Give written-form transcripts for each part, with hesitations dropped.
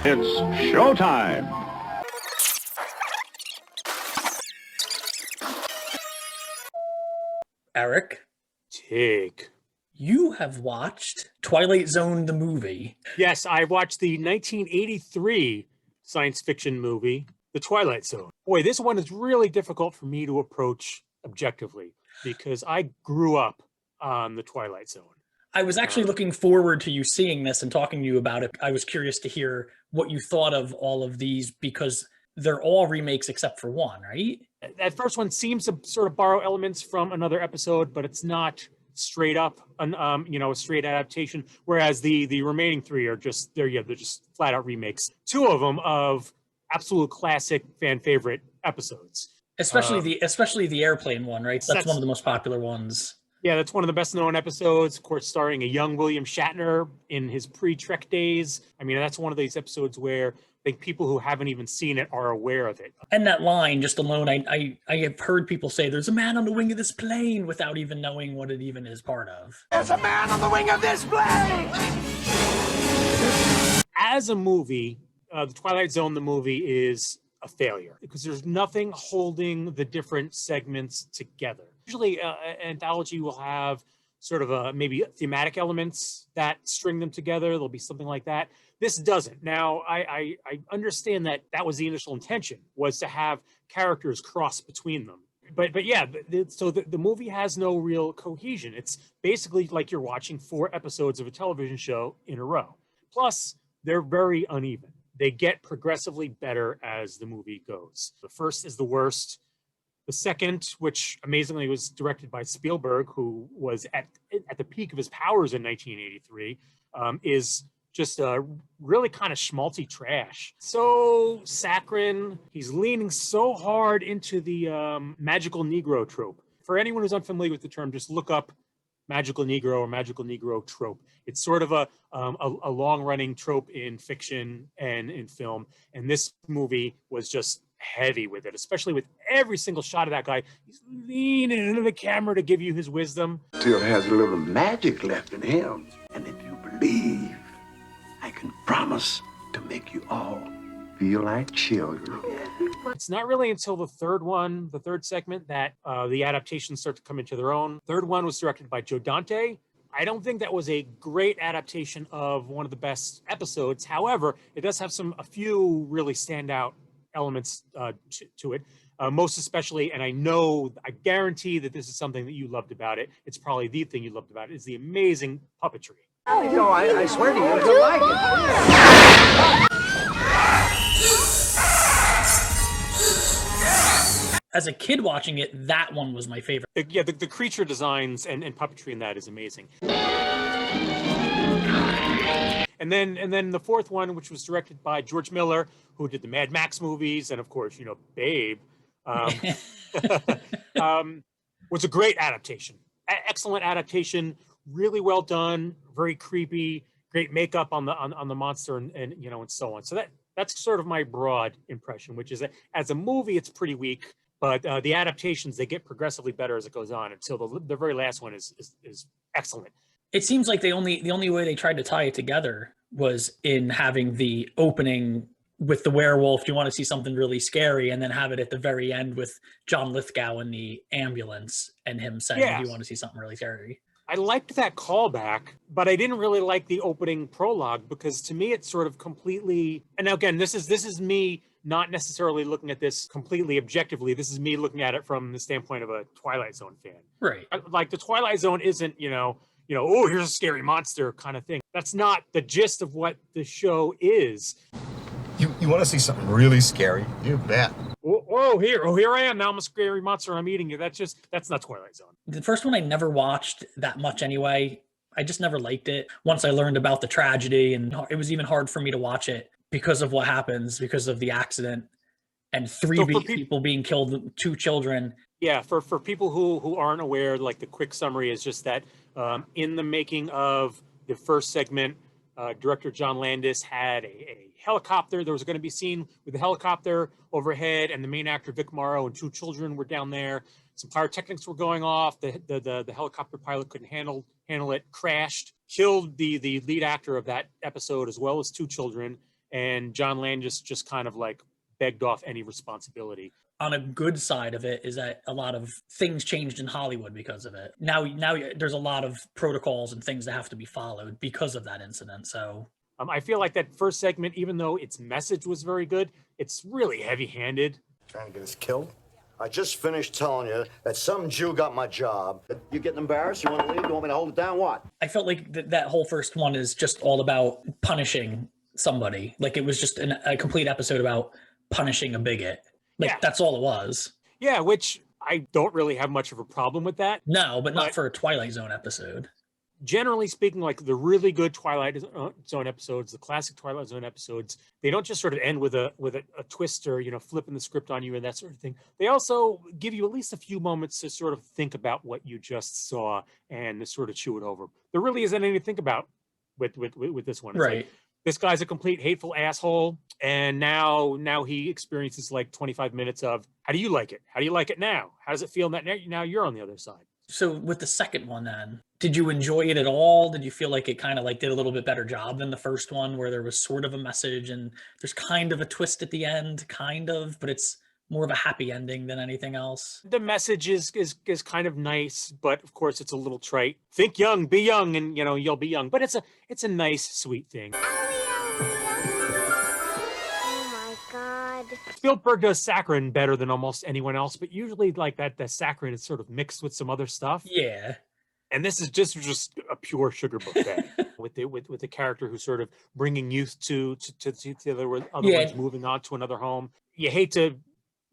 It's showtime. Eric, Tig. you have watched Twilight Zone, the movie. Yes, I watched the 1983 science fiction movie, The Twilight Zone. Boy, this one is really difficult for me to approach objectively because I grew up on The Twilight Zone. I was actually looking forward to you seeing this and talking to you about it. I was curious to hear what you thought of all of these because they're all remakes except for one, right? That first one seems to sort of borrow elements from another episode, but it's not straight up a straight adaptation. Whereas the remaining three are just they're just flat out remakes. Two of them of absolute classic fan favorite episodes. Especially the airplane one, right? That's one of the most popular ones. Yeah, that's one of the best known episodes, of course, starring a young William Shatner in his pre-Trek days. I mean, that's one of these episodes where I think people who haven't even seen it are aware of it. And that line just alone, I have heard people say there's a man on the wing of this plane without even knowing what it even is part of. There's a man on the wing of this plane! As a movie, The Twilight Zone, the movie, is a failure because there's nothing holding the different segments together. Usually an anthology will have sort of maybe thematic elements that string them together. There'll be something like that. This doesn't. Now, I understand that was the initial intention, was to have characters cross between them. But yeah, so the movie has no real cohesion. It's basically like you're watching 4 episodes of a television show in a row. Plus, they're very uneven. They get progressively better as the movie goes. The first is the worst. The second, which amazingly was directed by Spielberg, who was at the peak of his powers in 1983, is just really kind of schmaltzy trash. So saccharine. He's leaning so hard into the magical Negro trope. For anyone who's unfamiliar with the term, just look up magical Negro or magical Negro trope. It's sort of a long-running trope in fiction and in film. And this movie was just heavy with it, especially with every single shot of that guy. He's leaning into the camera to give you his wisdom. Still has a little magic left in him. And if you believe, I can promise to make you all feel like children. It's not really until the third segment, that the adaptations start to come into their own. Third one was directed by Joe Dante. I don't think that was a great adaptation of one of the best episodes. However, it does have a few really standout elements to it. Most especially, and I guarantee that this is something that you loved about it. It's probably the thing you loved about it, is the amazing puppetry. No, I swear to you, you'll like it. As a kid watching it, that one was my favorite. The creature designs and puppetry in that is amazing. And then the fourth one, which was directed by George Miller, who did the Mad Max movies, and of course, Babe, was a great adaptation. Excellent adaptation, really well done, very creepy, great makeup on the monster, and so on. So that's sort of my broad impression, which is that as a movie, it's pretty weak. But the adaptations, they get progressively better as it goes on until the very last one is excellent. It seems like the only way they tried to tie it together was in having the opening with the werewolf. You want to see something really scary, and then have it at the very end with John Lithgow in the ambulance and him saying, "Do you want to see something really scary?" I liked that callback, but I didn't really like the opening prologue because to me it's sort of completely. And now again, this is me not necessarily looking at this completely objectively. This is me looking at it from the standpoint of a Twilight Zone fan. Right. Like the Twilight Zone isn't, oh, here's a scary monster kind of thing. That's not the gist of what the show is. You want to see something really scary? You bet. Here I am. Now I'm a scary monster and I'm eating you. That's not Twilight Zone. The first one I never watched that much anyway. I just never liked it. Once I learned about the tragedy, and it was even hard for me to watch it because of what happens, because of the accident and people being killed, 2 children. Yeah, for people who aren't aware, like the quick summary is just that in the making of the first segment, director John Landis had a helicopter. There was going to be a scene with the helicopter overhead, and the main actor Vic Morrow and 2 children were down there. Some pyrotechnics were going off. The helicopter pilot couldn't handle it, crashed, killed the lead actor of that episode as well as 2 children. and John Landis just kind of like begged off any responsibility. On a good side of it is that a lot of things changed in Hollywood because of it. Now there's a lot of protocols and things that have to be followed because of that incident. So I feel like that first segment, even though its message was very good, it's really heavy-handed. Trying to get us killed? I just finished telling you that some Jew got my job. You getting embarrassed? You want to leave? You want me to hold it down? What? I felt like that whole first one is just all about punishing somebody. Like it was just a complete episode about punishing a bigot. Like that's all it was. Yeah, which I don't really have much of a problem with that. No, but not for a Twilight Zone episode. Generally speaking, like the really good Twilight Zone episodes, the classic Twilight Zone episodes, they don't just sort of end with a twist or, you know, flipping the script on you and that sort of thing. They also give you at least a few moments to sort of think about what you just saw and to sort of chew it over. There really isn't anything to think about with this one. It's right. Like, this guy's a complete hateful asshole, and now he experiences like 25 minutes of, how do you like it? How do you like it now? How does it feel that now you're on the other side? So with the second one then, did you enjoy it at all? Did you feel like it kind of like did a little bit better job than the first one where there was sort of a message and there's kind of a twist at the end, but it's more of a happy ending than anything else? The message is kind of nice, but of course it's a little trite. Think young, be young, and you know, you'll be young. But it's a nice, sweet thing. Spielberg does saccharine better than almost anyone else, but usually like that the saccharine is sort of mixed with some other stuff. Yeah. And this is just a pure sugar buffet with the character who's sort of bringing youth to the other ones moving on to another home. You hate to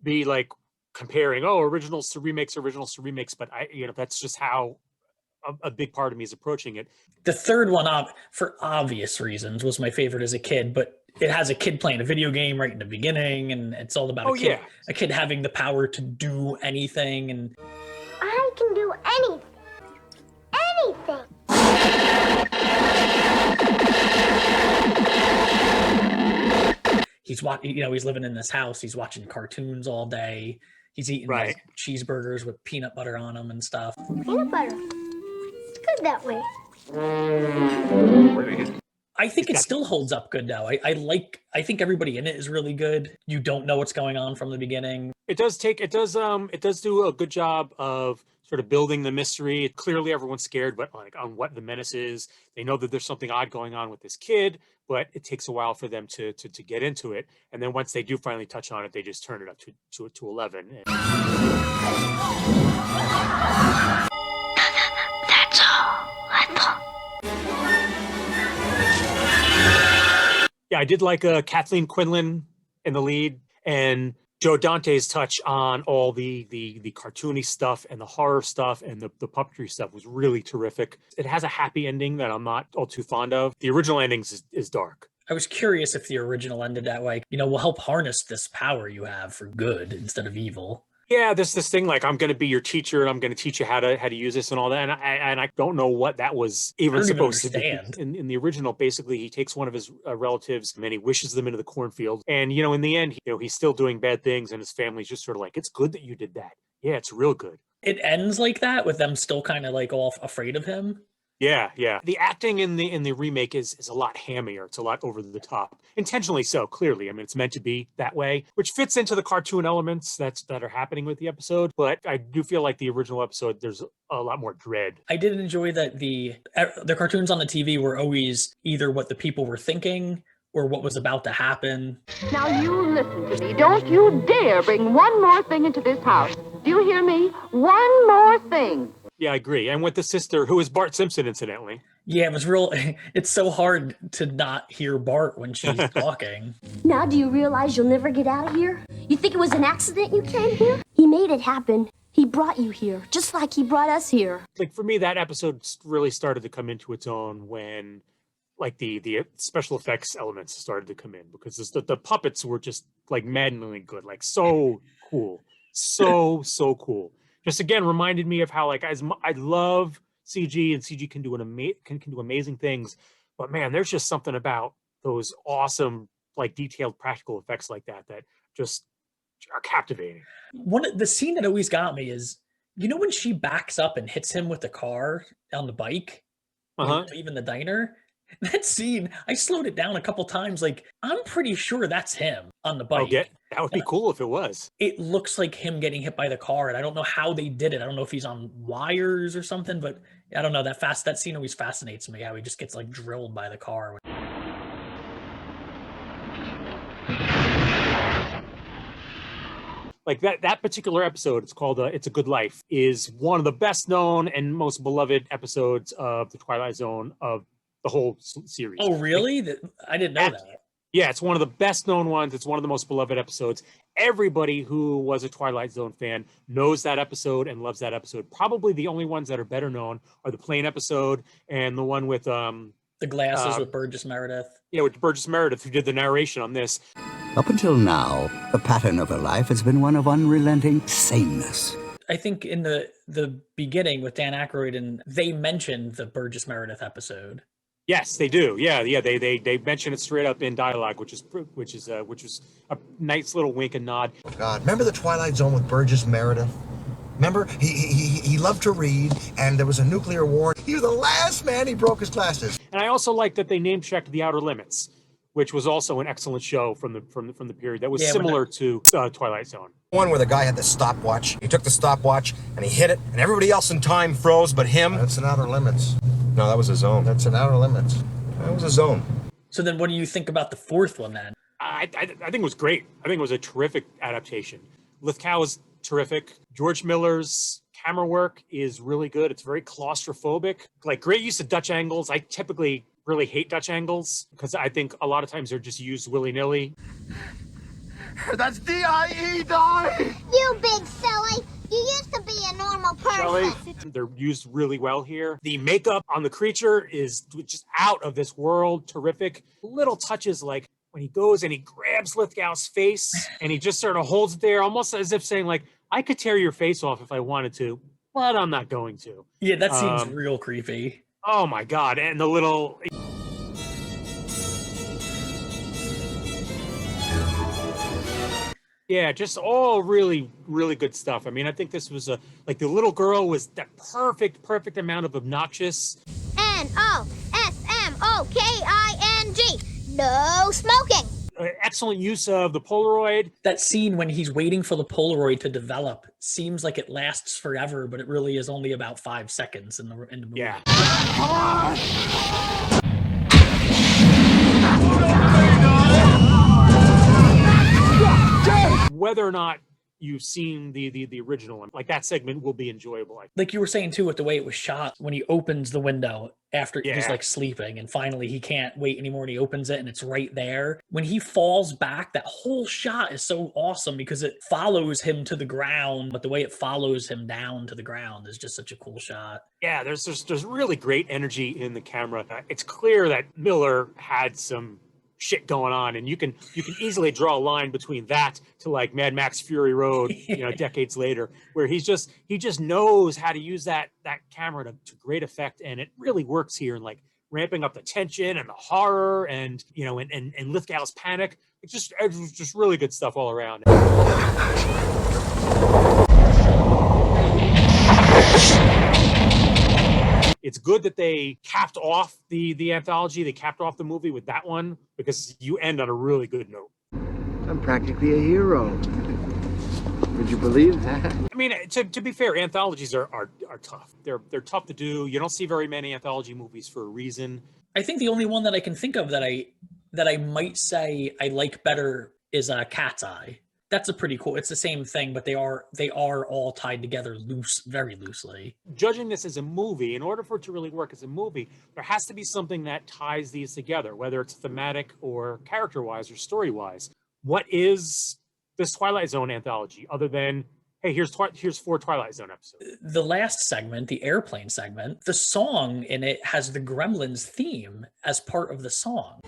be like comparing originals to remakes, but that's just how a big part of me is approaching it. The third one, for obvious reasons, was my favorite as a kid, but it has a kid playing a video game right in the beginning, and it's all about a kid having the power to do anything. And I can do anything. He's he's living in this house. He's watching cartoons all day. He's eating like cheeseburgers with peanut butter on them and stuff. Peanut butter. It's good that way. I think it still holds up good now. I think everybody in it is really good. You don't know what's going on from the beginning. It does do a good job of sort of building the mystery. Clearly everyone's scared, but like on what the menace is. They know that there's something odd going on with this kid, but it takes a while for them to get into it. And then once they do finally touch on it, they just turn it up to 11. That's all I thought. Yeah, I did like Kathleen Quinlan in the lead, and Joe Dante's touch on all the cartoony stuff and the horror stuff and the puppetry stuff was really terrific. It has a happy ending that I'm not all too fond of. The original ending is dark. I was curious if the original ended that way. We'll help harness this power you have for good instead of evil. Yeah, there's this thing like, I'm going to be your teacher and I'm going to teach you how to use this and all that. And I don't know what that was even supposed to be. In the original, basically, he takes one of his relatives and he wishes them into the cornfield. And, in the end, he's still doing bad things and his family's just sort of like, it's good that you did that. Yeah, it's real good. It ends like that with them still kind of like all afraid of him. Yeah. The acting in the remake is a lot hammier. It's a lot over the top. Intentionally so, clearly. I mean, it's meant to be that way, which fits into the cartoon elements that are happening with the episode. But I do feel like the original episode, there's a lot more dread. I did enjoy that the cartoons on the TV were always either what the people were thinking or what was about to happen. Now you listen to me. Don't you dare bring one more thing into this house. Do you hear me? One more thing. Yeah, I agree. And with the sister, who is Bart Simpson, incidentally. Yeah, it was it's so hard to not hear Bart when she's talking. Now do you realize you'll never get out of here? You think it was an accident you came here? He made it happen. He brought you here, just like he brought us here. Like, for me, that episode really started to come into its own when, like, the special effects elements started to come in, because the puppets were just, like, maddeningly good. Like, so cool. So cool. Just again reminded me of how, like, I love CG and CG can do can do amazing things, but man, there's just something about those awesome, like, detailed practical effects like that just are captivating. The scene that always got me is, when she backs up and hits him with the car on the bike, even the diner, That scene, I slowed it down a couple times. Like, I'm pretty sure that's him on the Oh, bike. that would be cool if it was. It looks like him getting hit by the car, and I don't know how they did it. I don't know if he's on wires or something, but I don't know. That scene always fascinates me, how he just gets like drilled by the car. Like that particular episode, it's called "It's a Good Life," is one of the best known and most beloved episodes of the Twilight Zone of the whole series. Oh, really? I didn't know that. Yeah, it's one of the best known ones. It's one of the most beloved episodes. Everybody who was a Twilight Zone fan knows that episode and loves that episode. Probably the only ones that are better known are the plane episode and the one with the glasses with Burgess Meredith. Yeah, with Burgess Meredith, who did the narration on this. Up until now, the pattern of her life has been one of unrelenting sameness. I think in the beginning with Dan Aykroyd, and they mentioned the Burgess Meredith episode. Yes, they do. Yeah. They mention it straight up in dialogue, which was a nice little wink and nod. God, remember the Twilight Zone with Burgess Meredith? Remember, he loved to read, and there was a nuclear war. He was the last man. He broke his glasses. And I also like that they name-checked The Outer Limits, which was also an excellent show from the period that was similar to Twilight Zone. One where the guy had the stopwatch. He took the stopwatch and he hit it, and everybody else in time froze, but him. That's an Outer Limits. No, that was a zone. That's an Outer Limits. That was a zone. So then, what do you think about the fourth one then? I think it was great. I think it was a terrific adaptation. Lithgow is terrific. George Miller's camera work is really good. It's very claustrophobic. Like, great use of Dutch angles. I typically really hate Dutch angles because I think a lot of times they're just used willy-nilly. That's D-I-E, die! You big silly! You used to be a normal person. They're used really well here. The makeup on the creature is just out of this world. Terrific. Little touches like when he goes and he grabs Lithgow's face and he just sort of holds it there, almost as if saying, like, I could tear your face off if I wanted to, but I'm not going to. Yeah, that seems real creepy. Oh my God. And the little... Yeah, just all really, really good stuff. I mean, I think this was like the little girl was that perfect amount of obnoxious. N-O-S-M-O-K-I-N-G. No smoking. Excellent use of the Polaroid. That scene when he's waiting for the Polaroid to develop seems like it lasts forever, but it really is only about 5 seconds in the movie. Yeah. Whether or not you've seen the original one, like that segment will be enjoyable. Like you were saying too, with the way it was shot, when he opens the window after he's like sleeping and finally he can't wait anymore and he opens it and it's right there. When he falls back, that whole shot is so awesome because it follows him to the ground, but the way it follows him down to the ground is just such a cool shot. Yeah, there's really great energy in the camera. It's clear that Miller had some shit going on, and you can easily draw a line between that to like Mad Max Fury Road, decades later, where he just knows how to use that camera to great effect, and it really works here in like ramping up the tension and the horror and and Lithgow's panic. It was just really good stuff all around. It's good that they capped off the anthology. They capped off the movie with that one because you end on a really good note. I'm practically a hero. Would you believe that? I mean, to be fair, anthologies are tough. They're tough to do. You don't see very many anthology movies for a reason. I think the only one that I can think of that I might say I like better is Cat's Eye. That's a pretty cool. It's the same thing, but they are all tied together very loosely. Judging this as a movie, in order for it to really work as a movie, there has to be something that ties these together, whether it's thematic or character-wise or story-wise. What is this Twilight Zone anthology other than, hey, here's 4 Twilight Zone episodes? The last segment, the airplane segment, the song in it has the Gremlins theme as part of the song.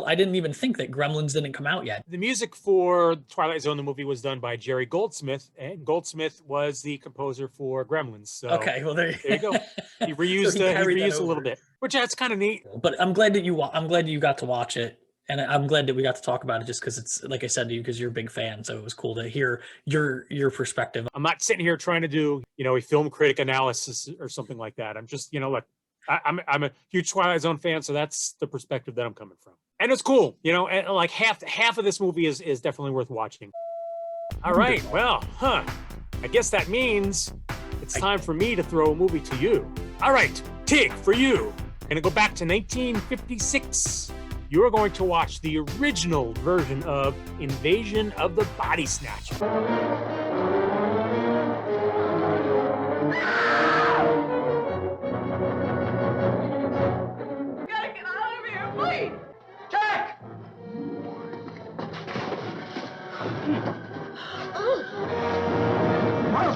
I didn't even think that Gremlins didn't come out yet. The music for Twilight Zone, the movie, was done by Jerry Goldsmith, and Goldsmith was the composer for Gremlins. So okay, well there you go. He reused, a little bit, which that's kind of neat. But I'm glad that you got to watch it And I'm glad that we got to talk about it just because it's, like I said to you, because you're a big fan. So it was cool to hear your perspective. I'm not sitting here trying to do, a film critic analysis or something like that. I'm just, look, I'm a huge Twilight Zone fan, so that's the perspective that I'm coming from. And it's cool, and like half of this movie is definitely worth watching. All right, well, I guess that means it's time for me to throw a movie to you. All right, Tig, for you. Gonna go back to 1956. You're going to watch the original version of Invasion of the Body Snatchers.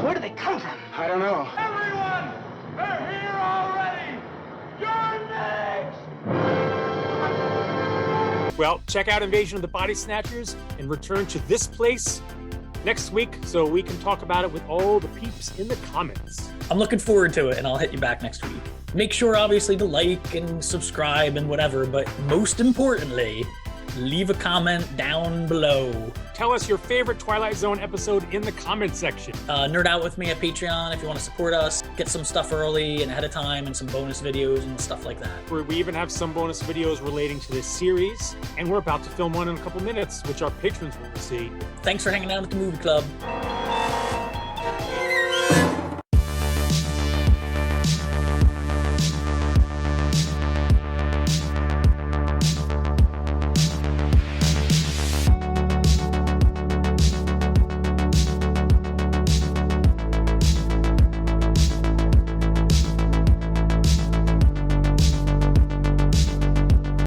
Where do they come from? I don't know. Everyone! They're here already! You're next! Well, check out Invasion of the Body Snatchers and return to this place next week so we can talk about it with all the peeps in the comments. I'm looking forward to it, and I'll hit you back next week. Make sure, obviously, to like and subscribe and whatever, but most importantly, leave a comment down below. Tell us your favorite Twilight Zone episode in the comment section. Nerd out with me at Patreon if you want to support us. Get some stuff early and ahead of time and some bonus videos and stuff like that. We even have some bonus videos relating to this series, and we're about to film one in a couple minutes, which our patrons will see. Thanks for hanging out at the movie club.